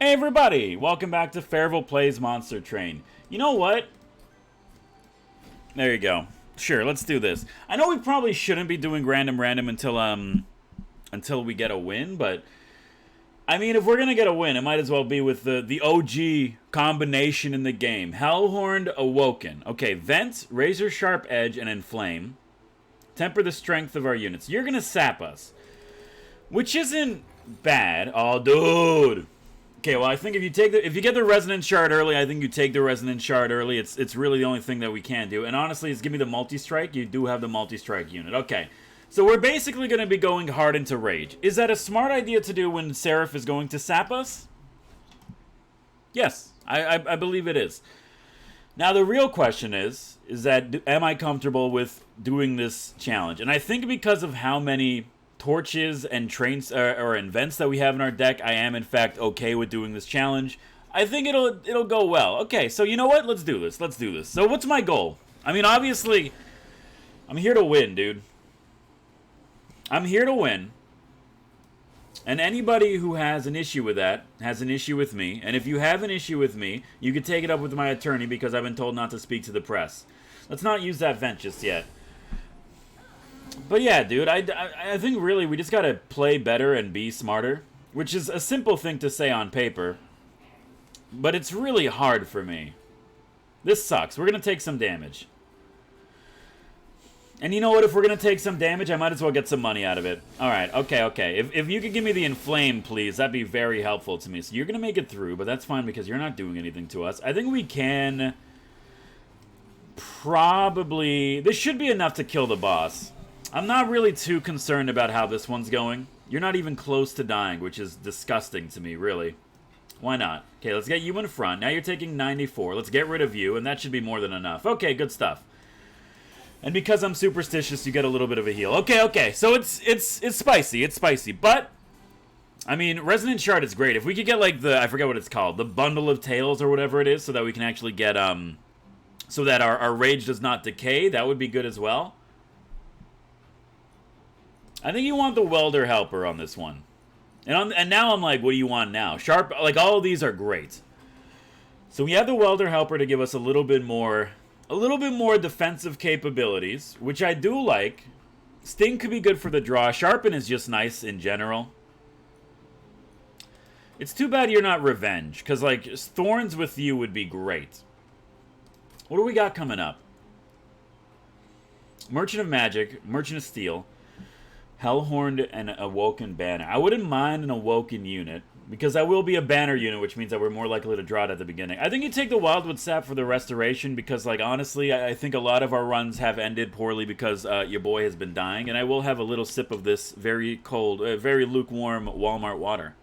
Hey everybody, welcome back to Fairville Plays Monster Train. You know what? There you go. Sure, let's do this. I know we probably shouldn't be doing random until we get a win, but I mean, if we're gonna get a win, it might as well be with the OG combination in the game. Hellhorned Awoken. Okay, Vent, Razor Sharp Edge, and Inflame. Temper the strength of our units. You're gonna sap us, which isn't bad. Oh, dude. Okay, well, I think if you get the Resonance Shard early, I think you take the Resonance Shard early. It's really the only thing that we can do. And honestly, it's give me the multi-strike. You do have the multi-strike unit. Okay, so we're basically going to be going hard into Rage. Is that a smart idea to do when Seraph is going to sap us? Yes, I believe it is. Now, the real question is that am I comfortable with doing this challenge? And I think because of how many torches and trains or vents that we have in our deck, I am in fact okay with doing this challenge. I think it'll go well. Okay, so you know what? Let's do this. Let's do this. So what's my goal? I mean, obviously, I'm here to win, dude. I'm here to win. And anybody who has an issue with that has an issue with me. And if you have an issue with me, you can take it up with my attorney because I've been told not to speak to the press. Let's not use that vent just yet. But yeah, dude, I think really we just gotta play better and be smarter, which is a simple thing to say on paper, but it's really hard for me. This sucks. We're gonna take some damage. And you know what? If we're gonna take some damage, I might as well get some money out of it. Alright, okay. If you could give me the Inflame, please, that'd be very helpful to me. So you're gonna make it through, but that's fine because you're not doing anything to us. I think we can probably... This should be enough to kill the boss. I'm not really too concerned about how this one's going. You're not even close to dying, which is disgusting to me, really. Why not? Okay, let's get you in front. Now you're taking 94. Let's get rid of you, and that should be more than enough. Okay, good stuff. And because I'm superstitious, you get a little bit of a heal. Okay. So it's spicy. It's spicy. But, I mean, Resonance Shard is great. If we could get, like, I forget what it's called, the Bundle of Tails or whatever it is, so that we can actually get, so that our rage does not decay, that would be good as well. I think you want the Welder Helper on this one. And now I'm like, what do you want now? Sharp, like all of these are great. So we have the Welder Helper to give us a little bit more defensive capabilities, which I do like. Sting could be good for the draw. Sharpen is just nice in general. It's too bad you're not Revenge, because like Thorns with you would be great. What do we got coming up? Merchant of Magic, Merchant of Steel, Hellhorned, and Awoken Banner. I wouldn't mind an Awoken unit, because that will be a banner unit, which means that we're more likely to draw it at the beginning. I think you take the Wildwood Sap for the Restoration, because, like, honestly, I think a lot of our runs have ended poorly because your boy has been dying, and I will have a little sip of this very cold, very lukewarm Walmart water.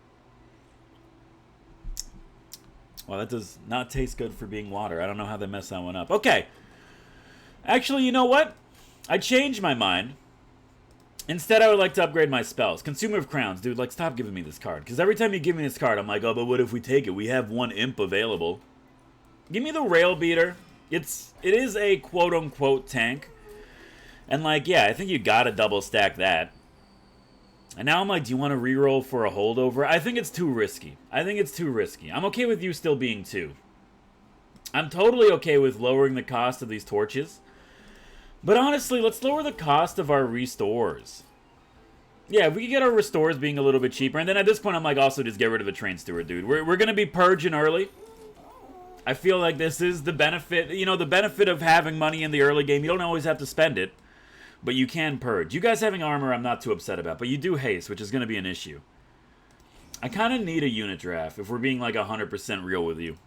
Well, that does not taste good for being water. I don't know how they messed that one up. Okay. Actually, you know what? I changed my mind. Instead, I would like to upgrade my spells. Consumer of Crowns. Dude, like, stop giving me this card. Because every time you give me this card, I'm like, oh, but what if we take it? We have one imp available. Give me the Rail Beater. It is a quote-unquote tank. And, like, yeah, I think you gotta double stack that. And now I'm like, do you want to reroll for a holdover? I think it's too risky. I'm okay with you still being 2. I'm totally okay with lowering the cost of these torches. But honestly, let's lower the cost of our restores. Yeah, if we could get our restores being a little bit cheaper. And then at this point, I'm like, also just get rid of the Train Steward, dude. We're going to be purging early. I feel like this is the benefit. You know, the benefit of having money in the early game. You don't always have to spend it. But you can purge. You guys having armor, I'm not too upset about. But you do haste, which is going to be an issue. I kind of need a unit draft, if we're being like 100% real with you.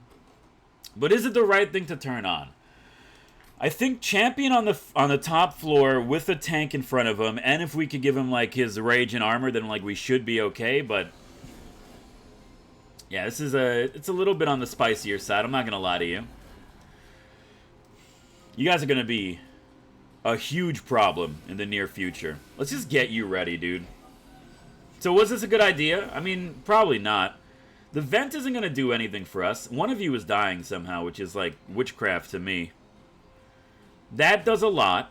But is it the right thing to turn on? I think Champion on the top floor with a tank in front of him, and if we could give him like his rage and armor, then like we should be okay. But yeah, it's a little bit on the spicier side. I'm not gonna lie to you. You guys are gonna be a huge problem in the near future. Let's just get you ready, dude. So was this a good idea? I mean, probably not. The vent isn't gonna do anything for us. One of you is dying somehow, which is like witchcraft to me. That does a lot.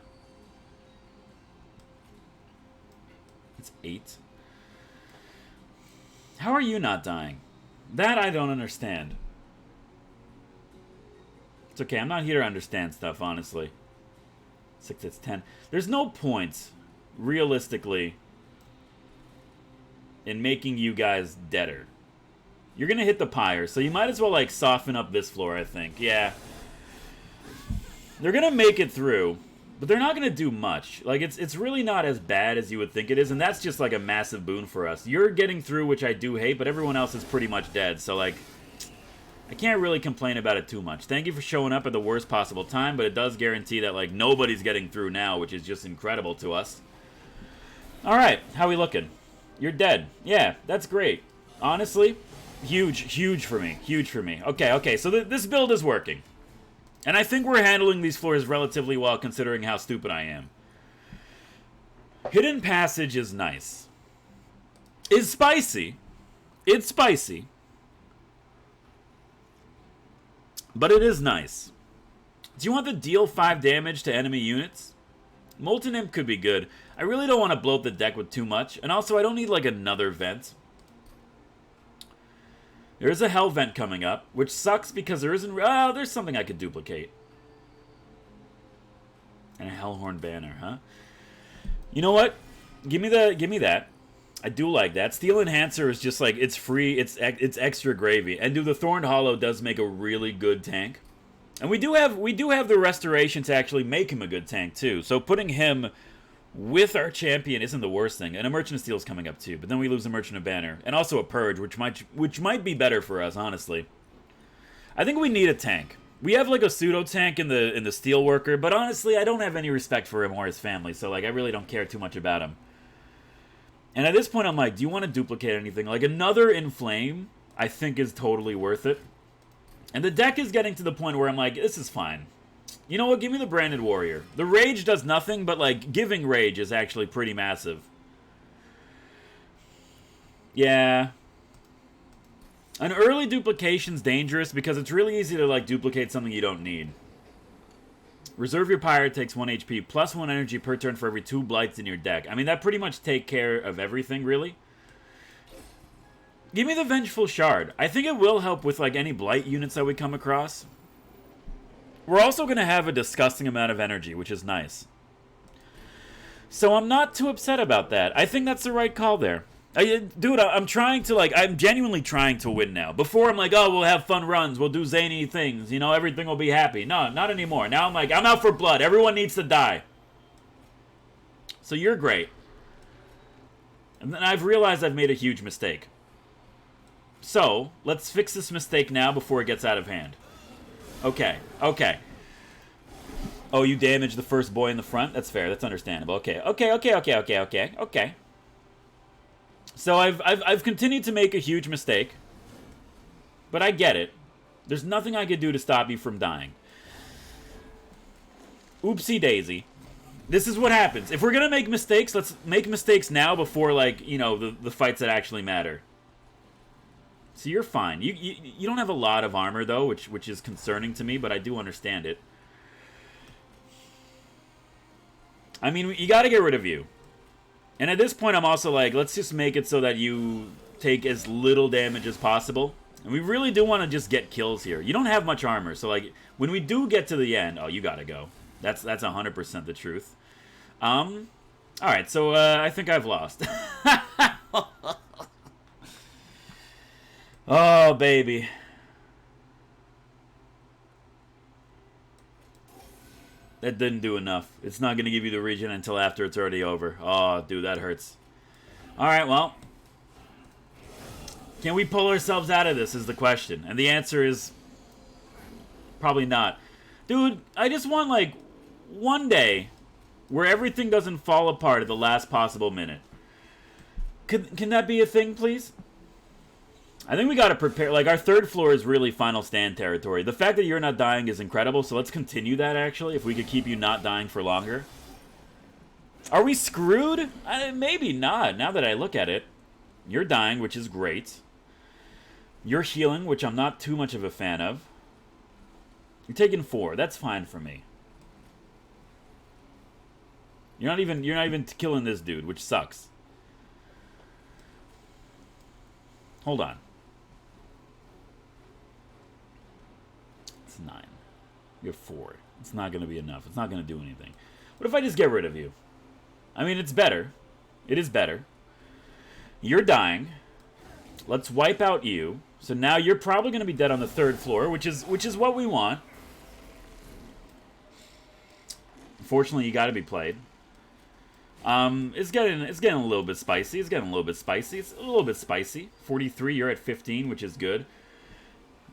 It's 8. How are you not dying? That I don't understand. It's okay, I'm not here to understand stuff, honestly. 6, it's 10. There's no point, realistically, in making you guys deader. You're gonna hit the pyre, so you might as well, like, soften up this floor, I think. Yeah. They're gonna make it through, but they're not gonna do much. Like, it's really not as bad as you would think it is, and that's just, like, a massive boon for us. You're getting through, which I do hate, but everyone else is pretty much dead, so, like, I can't really complain about it too much. Thank you for showing up at the worst possible time, but it does guarantee that, like, nobody's getting through now, which is just incredible to us. Alright, how we looking? You're dead. Yeah, that's great. Honestly, huge for me. Huge for me. Okay, so this build is working. And I think we're handling these floors relatively well, considering how stupid I am. Hidden Passage is nice. It's spicy. It's spicy. But it is nice. Do you want to deal 5 damage to enemy units? Molten Imp could be good. I really don't want to bloat the deck with too much. And also, I don't need, like, another vent. There is a Hell Vent coming up, which sucks because there isn't... Oh, there's something I could duplicate. And a Hellhorn Banner, huh? You know what? Give me that. I do like that. Steel Enhancer is just like, it's free, it's extra gravy. And the Thorned Hollow does make a really good tank. And we do have the restoration to actually make him a good tank too. So putting him with our champion isn't the worst thing. And a Merchant of Steel is coming up too, but then we lose a Merchant of Banner. And also a Purge, which might be better for us, honestly. I think we need a tank. We have like a pseudo tank in the Steelworker, but honestly, I don't have any respect for him or his family, so like I really don't care too much about him. And at this point, I'm like, do you want to duplicate anything? Like, another Inflame, I think, is totally worth it. And the deck is getting to the point where I'm like, this is fine. You know what? Give me the Branded Warrior. The Rage does nothing, but, like, giving Rage is actually pretty massive. Yeah. An early duplication's dangerous because it's really easy to, like, duplicate something you don't need. Reserve your pyre, takes 1 HP, plus 1 energy per turn for every 2 blights in your deck. I mean, that pretty much take care of everything, really. Give me the Vengeful Shard. I think it will help with, like, any blight units that we come across. We're also going to have a disgusting amount of energy, which is nice. So I'm not too upset about that. I think that's the right call there. Dude, I'm trying to, like, I'm genuinely trying to win now. Before, I'm like, oh, we'll have fun runs. We'll do zany things. You know, everything will be happy. No, not anymore. Now I'm like, I'm out for blood. Everyone needs to die. So you're great. And then I've realized I've made a huge mistake. So, let's fix this mistake now before it gets out of hand. Okay. Oh, you damaged the first boy in the front? That's fair. That's understandable. Okay. So I've continued to make a huge mistake. But I get it. There's nothing I could do to stop you from dying. Oopsie daisy. This is what happens. If we're gonna make mistakes, let's make mistakes now before, like, you know, the fights that actually matter. So you're fine. You don't have a lot of armor, though, which is concerning to me, but I do understand it. I mean, you gotta get rid of you. And at this point, I'm also like, let's just make it so that you take as little damage as possible. And we really do want to just get kills here. You don't have much armor, so, like, when we do get to the end... Oh, you gotta go. That's 100% the truth. Alright, so, I think I've lost. Oh, baby. That didn't do enough. It's not going to give you the regen until after it's already over. Oh, dude, that hurts. Alright, well. Can we pull ourselves out of this is the question. And the answer is... probably not. Dude, I just want, like, one day where everything doesn't fall apart at the last possible minute. Can that be a thing, please? I think we gotta prepare. Like, our third floor is really final stand territory. The fact that you're not dying is incredible, so let's continue that, actually, if we could keep you not dying for longer. Are we screwed? Maybe not, now that I look at it. You're dying, which is great. You're healing, which I'm not too much of a fan of. You're taking 4. That's fine for me. You're not even killing this dude, which sucks. Hold on. 9. You have 4. It's not going to be enough. It's not going to do anything. What if I just get rid of you? I mean, it's better. It is better. You're dying. Let's wipe out you. So now you're probably going to be dead on the 3rd floor, which is what we want. Unfortunately, you got to be played. It's getting a little bit spicy. It's getting a little bit spicy. It's a little bit spicy. 43, you're at 15, which is good.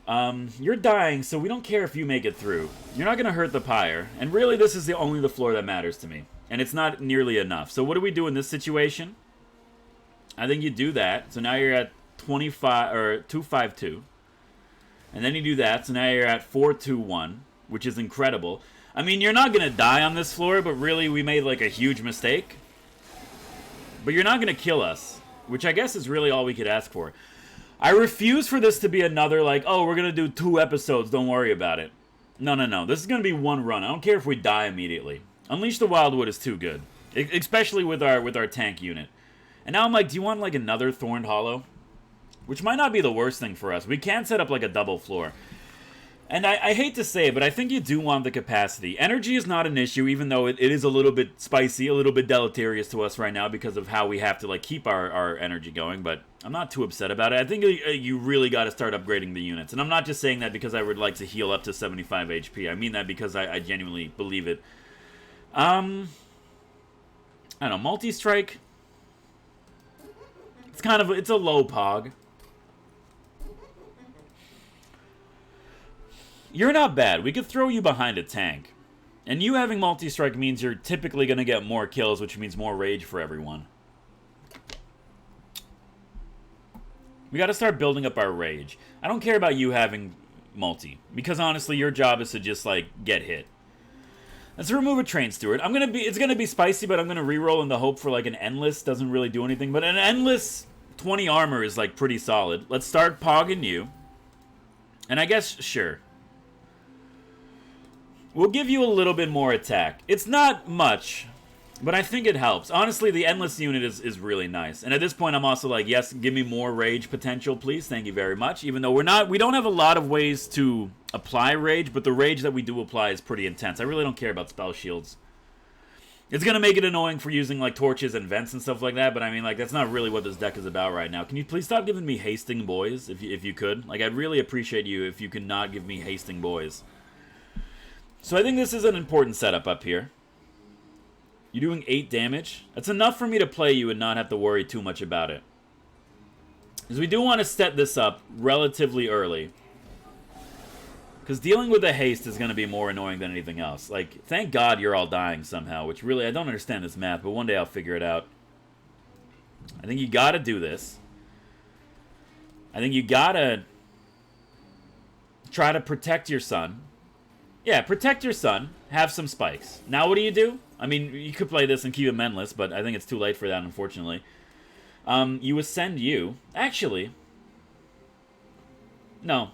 You're dying, so we don't care if you make it through. You're not going to hurt the pyre. And really, this is only the floor that matters to me. And it's not nearly enough. So what do we do in this situation? I think you do that. So now you're at 25 or 252. And then you do that. So now you're at 421, which is incredible. I mean, you're not going to die on this floor, but really we made like a huge mistake. But you're not going to kill us, which I guess is really all we could ask for. I refuse for this to be another like, oh, we're going to do 2 episodes, don't worry about it. No, no, no. This is going to be one run. I don't care if we die immediately. Unleash the Wildwood is too good, especially with our tank unit. And now I'm like, do you want like another Thorned Hollow? Which might not be the worst thing for us. We can set up like a double floor. And I hate to say it, but I think you do want the capacity. Energy is not an issue, even though it is a little bit spicy, a little bit deleterious to us right now because of how we have to like keep our energy going. But I'm not too upset about it. I think you really got to start upgrading the units. And I'm not just saying that because I would like to heal up to 75 HP. I mean that because I genuinely believe it. I don't know, multi-strike. It's a low pog. You're not bad. We could throw you behind a tank. And you having multi-strike means you're typically going to get more kills, which means more rage for everyone. We got to start building up our rage. I don't care about you having multi. Because honestly, your job is to just, like, get hit. Let's remove a train steward. It's going to be spicy, but I'm going to reroll in the hope for, like, an endless. Doesn't really do anything. But an endless 20 armor is, like, pretty solid. Let's start pogging you. And I guess, sure. We'll give you a little bit more attack. It's not much, but I think it helps. Honestly, the endless unit is really nice. And at this point, I'm also like, yes, give me more rage potential, please. Thank you very much. Even though we don't have a lot of ways to apply rage, but the rage that we do apply is pretty intense. I really don't care about spell shields. It's going to make it annoying for using, like, torches and vents and stuff like that, but I mean, like, that's not really what this deck is about right now. Can you please stop giving me hasting boys, if you could? Like, I'd really appreciate you if you could not give me hasting boys. So I think this is an important setup up here. You're doing 8 damage. That's enough for me to play you and not have to worry too much about it. Because we do want to set this up relatively early. Because dealing with the haste is going to be more annoying than anything else. Like, thank God you're all dying somehow, which really, I don't understand this math, but one day I'll figure it out. I think you got to do this. I think you got to try to protect your son. Yeah, protect your son. Have some spikes. Now what do? I mean, you could play this and keep him endless, but I think it's too late for that, unfortunately. You ascend you. Actually. No.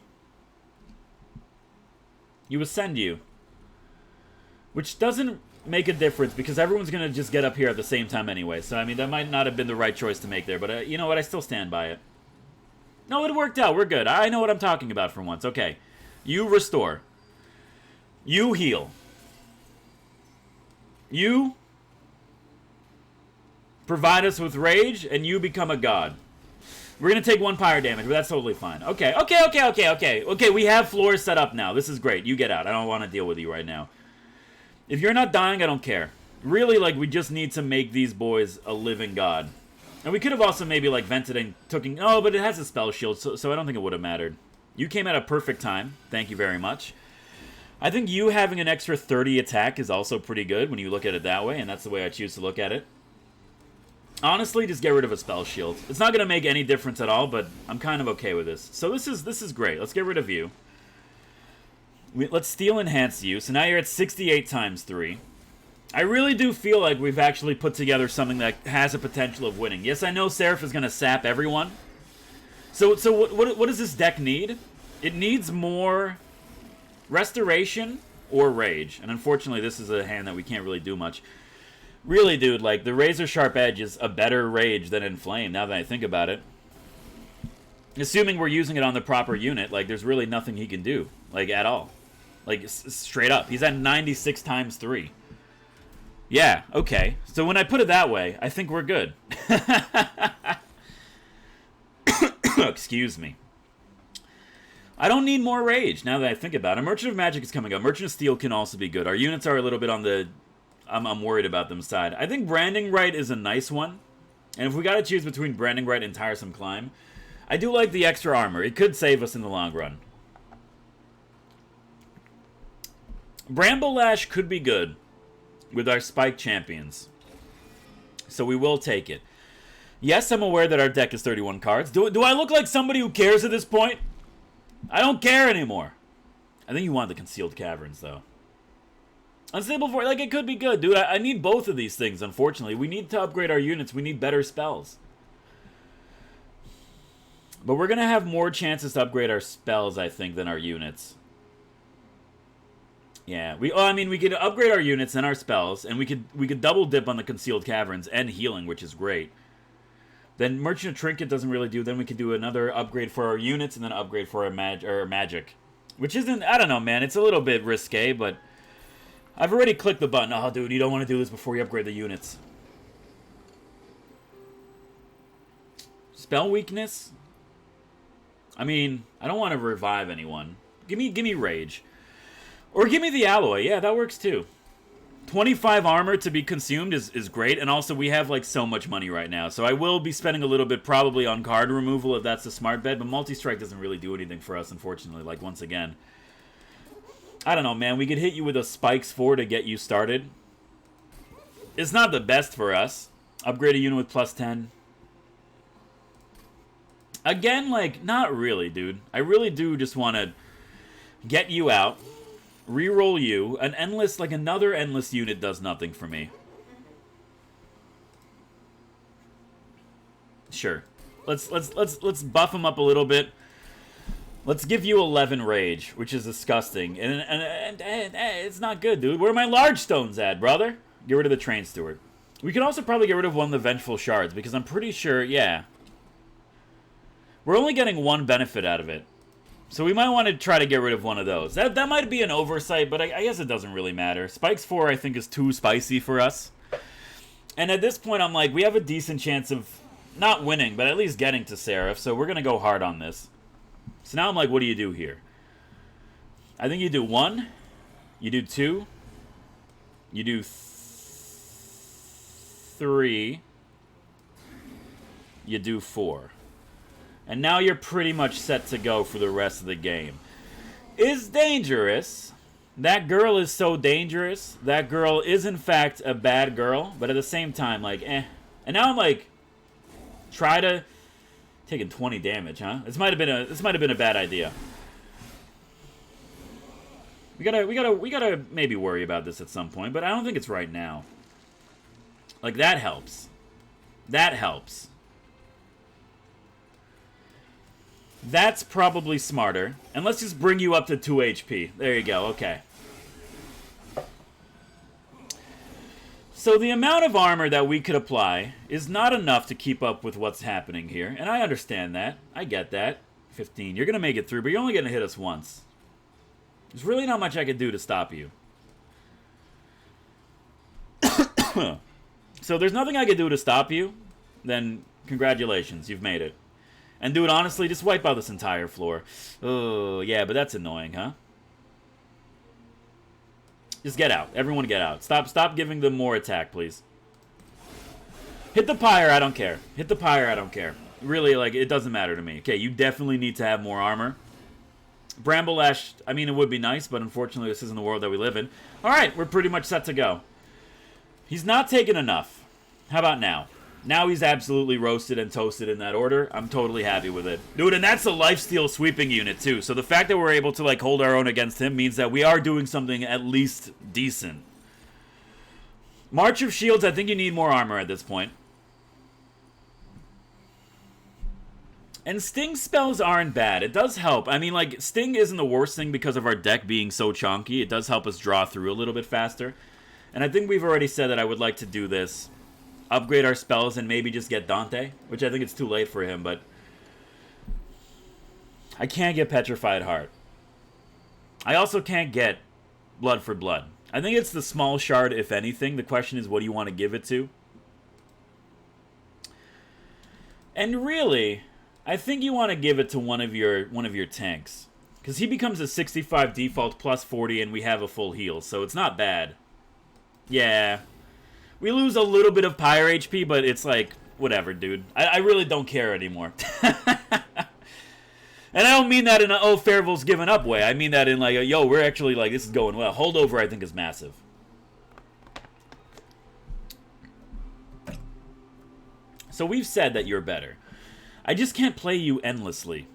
You ascend you. Which doesn't make a difference, because everyone's going to just get up here at the same time anyway. So, I mean, that might not have been the right choice to make there, but you know what? I still stand by it. No, it worked out. We're good. I know what I'm talking about for once. Okay. You restore. You heal. You provide us with rage, and you become a god. We're going to take 1 pyre damage, but that's totally fine. Okay, we have floors set up now. This is great. You get out. I don't want to deal with you right now. If you're not dying, I don't care. Really, like, we just need to make these boys a living god. And we could have also maybe, like, vented and taken... Oh, but it has a spell shield, so I don't think it would have mattered. You came at a perfect time. Thank you very much. I think you having an extra 30 attack is also pretty good when you look at it that way, and that's the way I choose to look at it. Honestly, just get rid of a spell shield. It's not going to make any difference at all, but I'm kind of okay with this. So this is great. Let's get rid of you. Let's steal enhance you. So now you're at 68 times 3. I really do feel like we've actually put together something that has a potential of winning. Yes, I know Seraph is going to sap everyone. So what does this deck need? It needs more... Restoration or Rage. And unfortunately, this is a hand that we can't really do much. Really, dude, like, the Razor Sharp Edge is a better Rage than Inflame, now that I think about it. Assuming we're using it on the proper unit, like, there's really nothing he can do, like, at all. Like, straight up. He's at 96 times 3. Yeah, okay. So when I put it that way, I think we're good. Excuse me. I don't need more rage, now that I think about it. Merchant of Magic is coming up. Merchant of Steel can also be good. Our units are a little bit on the... I'm worried about them side. I think Branding Right is a nice one. And if we gotta choose between Branding Right and Tiresome Climb, I do like the extra armor. It could save us in the long run. Bramble Lash could be good with our Spike Champions. So we will take it. Yes, I'm aware that our deck is 31 cards. Do I look like somebody who cares at this point? I don't care anymore. I think you want the Concealed Caverns, though. Unstable Void, like, it could be good, dude. I need both of these things, unfortunately. We need to upgrade our units. We need better spells. But we're going to have more chances to upgrade our spells, I think, than our units. Yeah, we could upgrade our units and our spells, and we could double dip on the Concealed Caverns and healing, which is great. Then Merchant of Trinket doesn't really do. Then we could do another upgrade for our units and then an upgrade for our magic. Which isn't, I don't know, man. It's a little bit risque, but I've already clicked the button. Oh, dude, you don't want to do this before you upgrade the units. Spell weakness? I mean, I don't want to revive anyone. Give me rage. Or give me the alloy. Yeah, that works too. 25 armor to be consumed is great, and also we have like so much money right now, so I will be spending a little bit probably on card removal if that's a smart bet, but multi-strike doesn't really do anything for us, unfortunately, like once again. I don't know, man, we could hit you with a Spikes 4 to get you started. It's not the best for us. Upgrade a unit with plus 10. Again, like, not really, dude. I really do just want to get you out. Reroll you. Another endless unit does nothing for me. Sure. Let's buff him up a little bit. Let's give you 11 rage, which is disgusting. And it's not good, dude. Where are my large stones at, brother? Get rid of the Train Steward. We could also probably get rid of one of the Vengeful Shards, because I'm pretty sure, yeah. We're only getting one benefit out of it. So we might want to try to get rid of one of those. That might be an oversight, but I guess it doesn't really matter. Spikes 4, I think, is too spicy for us. And at this point, I'm like, we have a decent chance of not winning, but at least getting to Seraph, so we're going to go hard on this. So now I'm like, what do you do here? I think you do 1, you do 2, you do 3, you do 4. And now you're pretty much set to go for the rest of the game. Is dangerous. That girl is so dangerous. That girl is, in fact, a bad girl. But at the same time, like, eh. And now I'm like, try to... Taking 20 damage, huh? This might have been a bad idea. We gotta maybe worry about this at some point, but I don't think it's right now. Like, that helps. That helps. That's probably smarter. And let's just bring you up to 2 HP. There you go, okay. So the amount of armor that we could apply is not enough to keep up with what's happening here. And I understand that. I get that. 15. You're going to make it through, but you're only going to hit us once. There's really not much I could do to stop you. So there's nothing I could do to stop you. Then congratulations, you've made it. And dude, honestly, just wipe out this entire floor. Oh, yeah, but that's annoying, huh? Just get out. Everyone get out. Stop giving them more attack, please. Hit the pyre, I don't care. Hit the pyre, I don't care. Really, like, it doesn't matter to me. Okay, you definitely need to have more armor. Bramble Ash, I mean, it would be nice, but unfortunately this isn't the world that we live in. Alright, we're pretty much set to go. He's not taken enough. How about now? Now he's absolutely roasted and toasted in that order. I'm totally happy with it. Dude, and that's a lifesteal sweeping unit, too. So the fact that we're able to, like, hold our own against him means that we are doing something at least decent. March of Shields, I think you need more armor at this point. And Sting spells aren't bad. It does help. I mean, like, Sting isn't the worst thing because of our deck being so chonky. It does help us draw through a little bit faster. And I think we've already said that I would like to do this. Upgrade our spells and maybe just get Dante, which I think it's too late for him, but I can't get Petrified Heart. I also can't get blood for blood. I think it's the small shard, if anything. The question is, what do you want to give it to? And really, I think you want to give it to one of your tanks. Because he becomes a 65 default plus 40 and we have a full heal, so it's not bad. Yeah. We lose a little bit of pyre HP, but it's like, whatever, dude. I really don't care anymore. And I don't mean that in a, oh, Fairville's given up way. I mean that in like, a, yo, we're actually like, this is going well. Holdover, I think, is massive. So we've said that you're better. I just can't play you endlessly.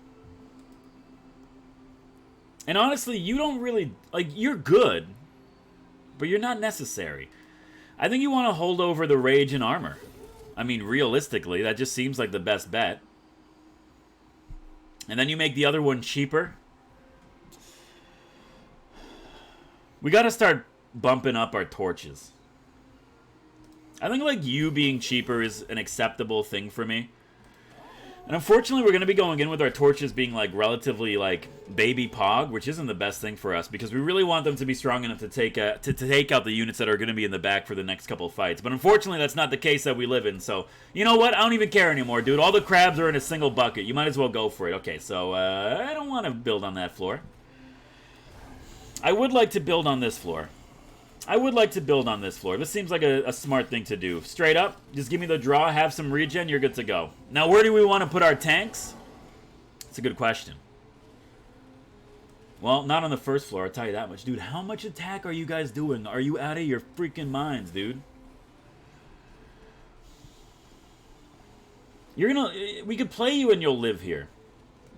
And honestly, you don't really, like, you're good, but you're not necessary. I think you want to hold over the rage and armor. I mean, realistically, that just seems like the best bet. And then you make the other one cheaper. We got to start bumping up our torches. I think, like, you being cheaper is an acceptable thing for me. And unfortunately, we're going to be going in with our torches being, like, relatively, like, baby pog, which isn't the best thing for us, because we really want them to be strong enough to take out the units that are going to be in the back for the next couple of fights. But unfortunately, that's not the case that we live in, so, you know what? I don't even care anymore, dude. All the crabs are in a single bucket. You might as well go for it. Okay, so, I don't want to build on that floor. I would like to build on this floor. This seems like a smart thing to do. Straight up, just give me the draw, have some regen, you're good to go. Now, where do we want to put our tanks? It's a good question. Well, not on the first floor, I'll tell you that much. Dude, how much attack are you guys doing? Are you out of your freaking minds, dude? We could play you and you'll live here.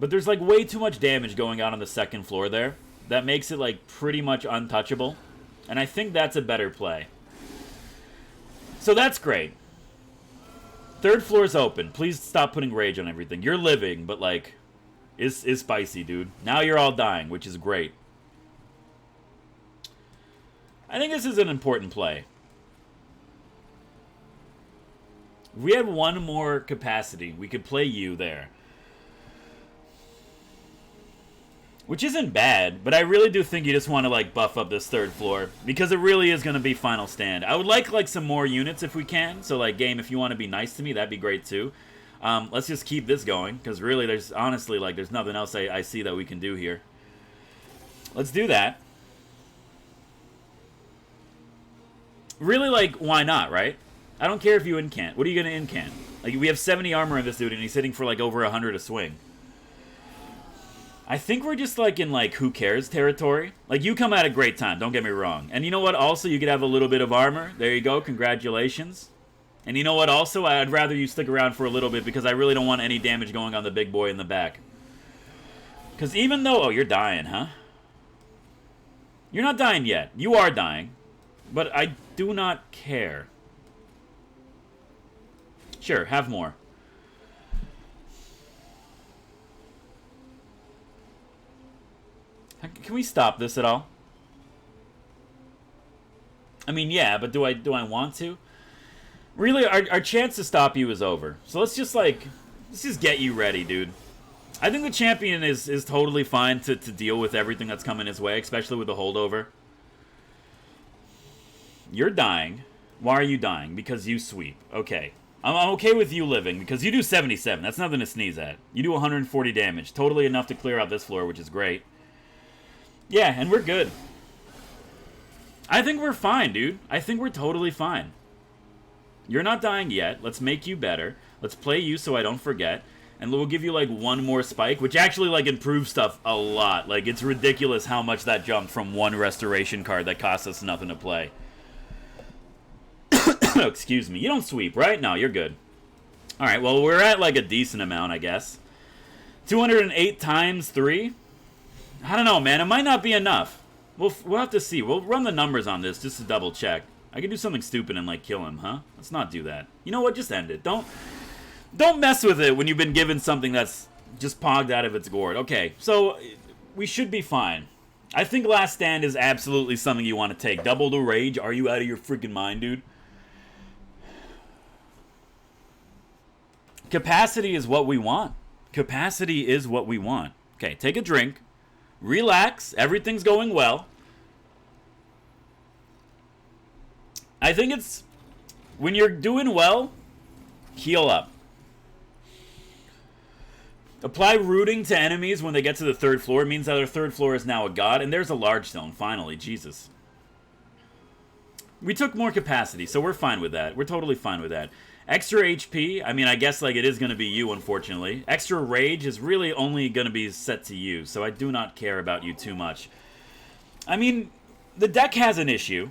But there's like way too much damage going on the second floor there. That makes it like pretty much untouchable. And I think that's a better play. So that's great. Third floor's open. Please stop putting rage on everything. You're living, but like, is spicy, dude. Now you're all dying, which is great. I think this is an important play. If we had one more capacity, we could play you there. Which isn't bad, but I really do think you just want to, like, buff up this third floor. Because it really is going to be final stand. I would like, some more units if we can. So, like, game, if you want to be nice to me, that'd be great, too. Let's just keep this going. Because really, there's, honestly, like, there's nothing else I see that we can do here. Let's do that. Really, like, why not, right? I don't care if you incant. What are you going to incant? Like, we have 70 armor in this dude, and he's hitting for, like, over 100 a swing. I think we're just, like, in, like, who cares territory. Like, you come at a great time, don't get me wrong. And you know what? Also, you could have a little bit of armor. There you go. Congratulations. And you know what? Also, I'd rather you stick around for a little bit because I really don't want any damage going on the big boy in the back. Because even though... Oh, you're dying, huh? You're not dying yet. You are dying. But I do not care. Sure, have more. Can we stop this at all? I mean, yeah, but do I want to? Really, our chance to stop you is over. So let's just get you ready, dude. I think the champion is totally fine to deal with everything that's coming his way, especially with the holdover. You're dying. Why are you dying? Because you sweep. Okay. I'm okay with you living, because you do 77. That's nothing to sneeze at. You do 140 damage. Totally enough to clear out this floor, which is great. Yeah, and we're good. I think we're fine, dude. I think we're totally fine. You're not dying yet. Let's make you better. Let's play you so I don't forget. And we'll give you, like, one more spike, which actually, like, improves stuff a lot. Like, it's ridiculous how much that jumped from one restoration card that cost us nothing to play. Excuse me. You don't sweep, right? No, you're good. Alright, well, we're at, like, a decent amount, I guess. 208 times 3? I don't know, man. It might not be enough. We'll have to see. We'll run the numbers on this just to double check. I could do something stupid and, like, kill him, huh? Let's not do that. You know what? Just end it. Don't mess with it when you've been given something that's just pogged out of its gourd. Okay, so we should be fine. I think Last Stand is absolutely something you want to take. Double the rage? Are you out of your freaking mind, dude? Capacity is what we want. Capacity is what we want. Okay, take a drink. Relax. Everything's going well. I think it's... When you're doing well, heal up. Apply rooting to enemies when they get to the 3rd floor. It means that their 3rd floor is now a god. And there's a large stone, finally. Jesus. We took more capacity, so we're fine with that. We're totally fine with that. Extra HP, I mean, I guess like it is going to be you, unfortunately. Extra rage is really only going to be set to you, so I do not care about you too much. I mean, the deck has an issue.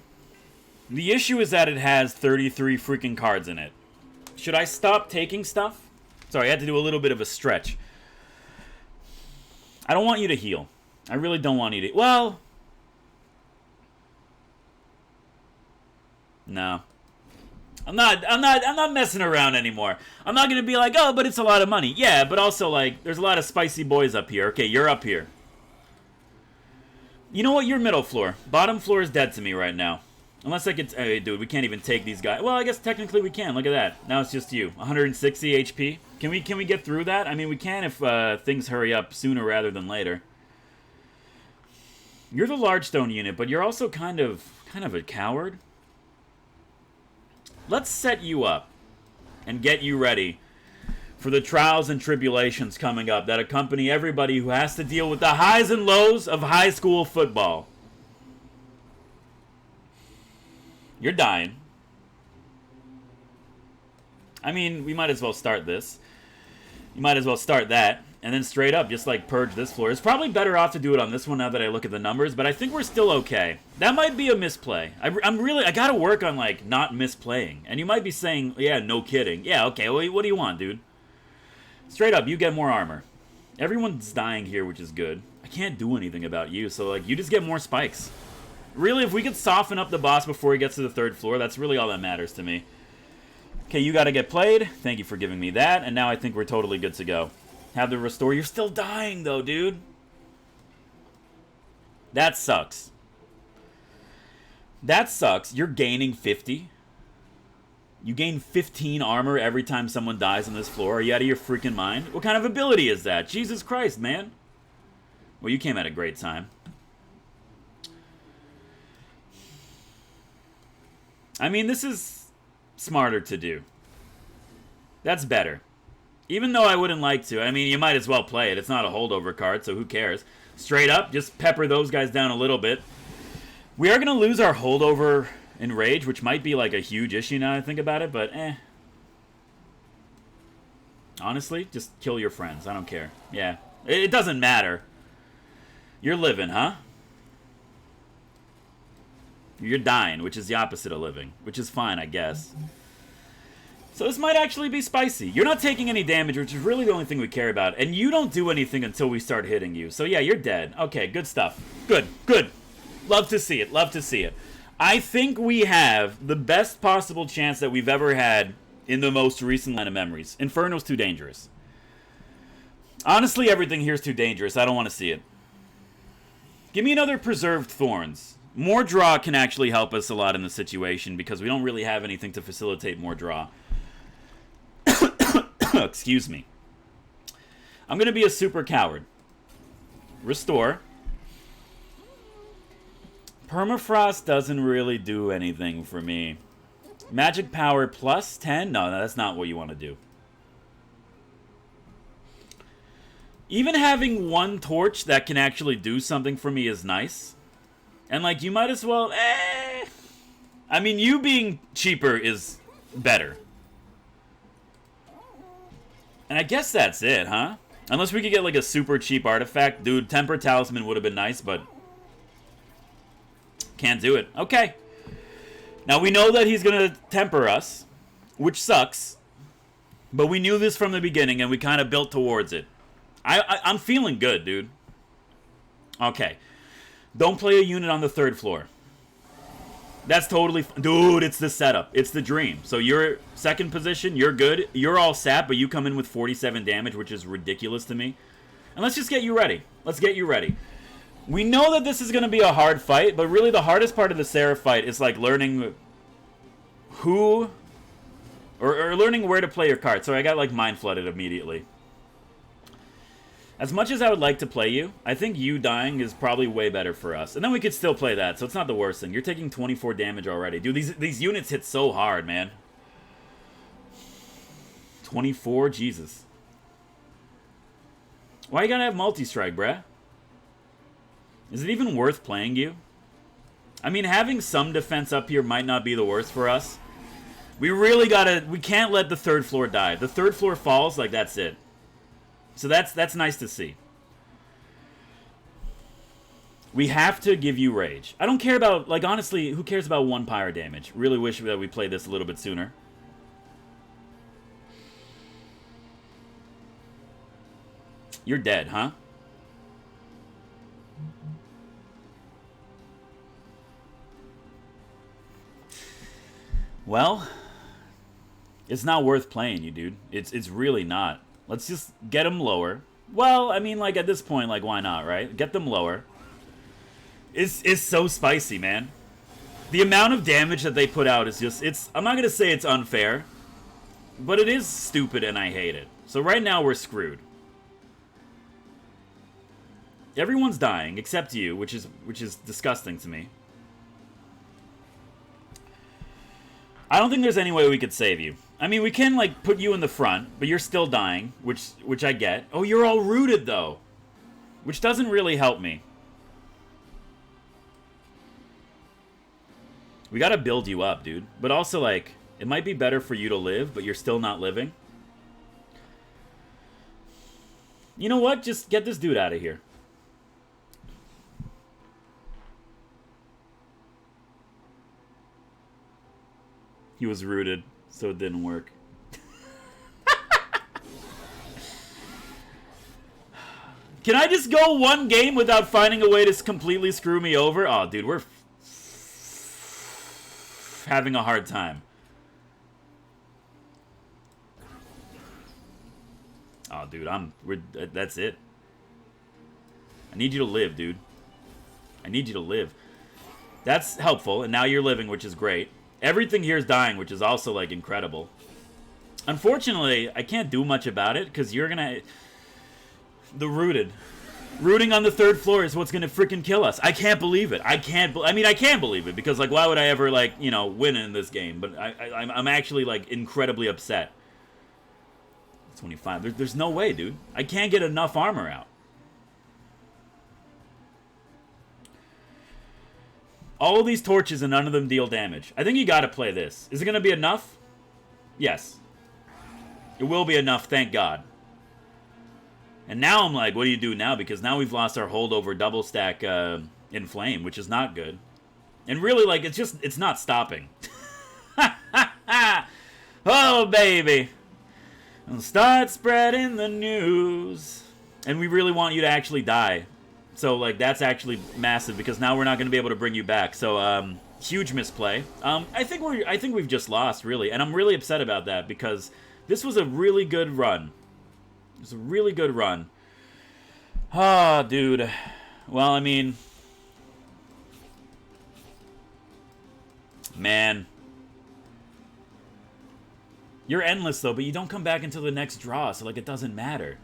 The issue is that it has 33 freaking cards in it. Should I stop taking stuff? Sorry, I had to do a little bit of a stretch. I don't want you to heal. I really don't want you to... Well... No. I'm not messing around anymore. I'm not going to be like, oh, but it's a lot of money. Yeah, but also, like, there's a lot of spicy boys up here. Okay, you're up here. You know what? You're middle floor. Bottom floor is dead to me right now. Unless I could... Hey, dude, we can't even take these guys. Well, I guess technically we can. Look at that. Now it's just you. 160 HP. Can we get through that? I mean, we can if things hurry up sooner rather than later. You're the large stone unit, but you're also kind of a coward. Let's set you up and get you ready for the trials and tribulations coming up that accompany everybody who has to deal with the highs and lows of high school football. You're dying. I mean, we might as well start this. You might as well start that. And then straight up, just like purge this floor. It's probably better off to do it on this one now that I look at the numbers, but I think we're still okay. That might be a misplay. I gotta work on, like, not misplaying. And you might be saying, yeah, no kidding. Yeah, okay, well, what do you want, dude? Straight up, you get more armor. Everyone's dying here, which is good. I can't do anything about you, so, like, you just get more spikes. Really, if we could soften up the boss before he gets to the 3rd floor, that's really all that matters to me. Okay, you gotta get played. Thank you for giving me that, and now I think we're totally good to go. Have the restore. You're still dying, though, dude. That sucks. That sucks. You're gaining 50. You gain 15 armor every time someone dies on this floor. Are you out of your freaking mind? What kind of ability is that? Jesus Christ, man. Well, you came at a great time. I mean, this is smarter to do. That's better. Even though I wouldn't like to. I mean, you might as well play it. It's not a holdover card, so who cares? Straight up, just pepper those guys down a little bit. We are going to lose our holdover in rage, which might be like a huge issue now that I think about it, but Honestly, just kill your friends. I don't care. Yeah, it doesn't matter. You're living, huh? You're dying, which is the opposite of living, which is fine, I guess. So this might actually be spicy. You're not taking any damage, which is really the only thing we care about. And you don't do anything until we start hitting you. So yeah, you're dead. Okay, good stuff. Good, good. Love to see it, love to see it. I think we have the best possible chance that we've ever had in the most recent line of memories. Inferno's too dangerous. Honestly, everything here is too dangerous. I don't want to see it. Give me another Preserved Thorns. More draw can actually help us a lot in the situation because we don't really have anything to facilitate more draw. Excuse me. I'm going to be a super coward. Restore. Permafrost doesn't really do anything for me. Magic power plus 10? No, that's not what you want to do. Even having one torch that can actually do something for me is nice. And, like, you might as well... I mean, you being cheaper is better. And I guess that's it, huh? Unless we could get, like, a super cheap artifact. Dude, Temper Talisman would have been nice, but... Can't do it. Okay. Now, we know that he's going to temper us, which sucks. But we knew this from the beginning, and we kind of built towards it. I'm feeling good, dude. Okay. Don't play a unit on the 3rd floor. That's totally... Dude, it's the setup. It's the dream. So you're second position. You're good. You're all sap, but you come in with 47 damage, which is ridiculous to me. And let's just get you ready. Let's get you ready. We know that this is going to be a hard fight, but really the hardest part of the Seraph fight is like learning who... Or learning where to play your cards. So I got like mind flooded immediately. As much as I would like to play you, I think you dying is probably way better for us. And then we could still play that, so it's not the worst thing. You're taking 24 damage already. Dude, these units hit so hard, man. 24? Jesus. Why you gotta have multi-strike, bruh? Is it even worth playing you? I mean, having some defense up here might not be the worst for us. We really gotta... We can't let the third floor die. The third floor falls, like, that's it. So that's nice to see. We have to give you rage. I don't care about... Like, honestly, who cares about 1 pyre damage? Really wish that we played this a little bit sooner. You're dead, huh? Well, it's not worth playing you, dude. It's really not. Let's just get them lower. Well, I mean, like, at this point, like, why not, right? Get them lower. It's so spicy, man. The amount of damage that they put out is just... I'm not going to say it's unfair, but it is stupid and I hate it. So right now, we're screwed. Everyone's dying, except you, which is disgusting to me. I don't think there's any way we could save you. I mean, we can, like, put you in the front, but you're still dying, which I get. Oh, you're all rooted, though. Which doesn't really help me. We gotta build you up, dude. But also, like, it might be better for you to live, but you're still not living. You know what? Just get this dude out of here. He was rooted, so it didn't work. Can I just go one game without finding a way to completely screw me over? Oh, dude, we're having a hard time. Oh, dude, that's it. I need you to live, dude. I need you to live. That's helpful, and now you're living, which is great. Everything here is dying, which is also, like, incredible. Unfortunately, I can't do much about it, because you're gonna... The rooted. Rooting on the third floor is what's gonna freaking kill us. I can't believe it. I mean, I can believe it, because, like, why would I ever, like, you know, win in this game? But I'm actually, like, incredibly upset. 25. There's no way, dude. I can't get enough armor out. All of these torches and none of them deal damage. I think you gotta play this. Is it gonna be enough? Yes. It will be enough, thank God. And now I'm like, what do you do now? Because now we've lost our holdover double stack Inflame, which is not good. And really, like, it's not stopping. Oh, baby. I'll start spreading the news. And we really want you to actually die. So, like, that's actually massive, because now we're not going to be able to bring you back. So, huge misplay. I think we've just lost, really. And I'm really upset about that, because this was a really good run. It was a really good run. Ah, dude. Well, I mean... Man. You're endless, though, but you don't come back until the next draw, so, like, it doesn't matter.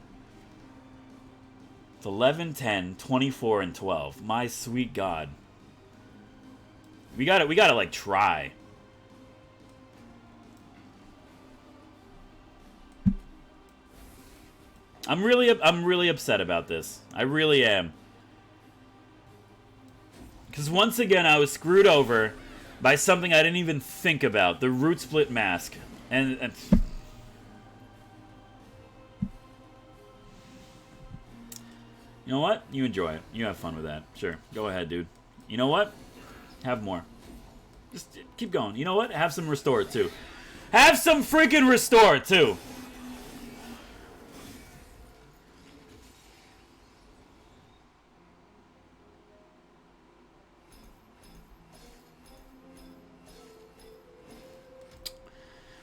It's 11, 10, 24, and 12. My sweet God. We gotta, like, try. I'm really upset about this. I really am. Because once again, I was screwed over by something I didn't even think about. The root split mask. And you know what? You enjoy it. You have fun with that. Sure. Go ahead, dude. You know what? Have more. Just keep going. You know what? Have some restore, too. Have some freaking restore, too.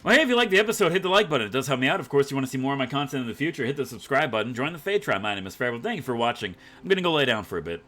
Well, hey, if you liked the episode, hit the like button. It does help me out. Of course, you want to see more of my content in the future, hit the subscribe button. Join the Fade Tribe. My name is Farrell. Thank you for watching. I'm going to go lay down for a bit.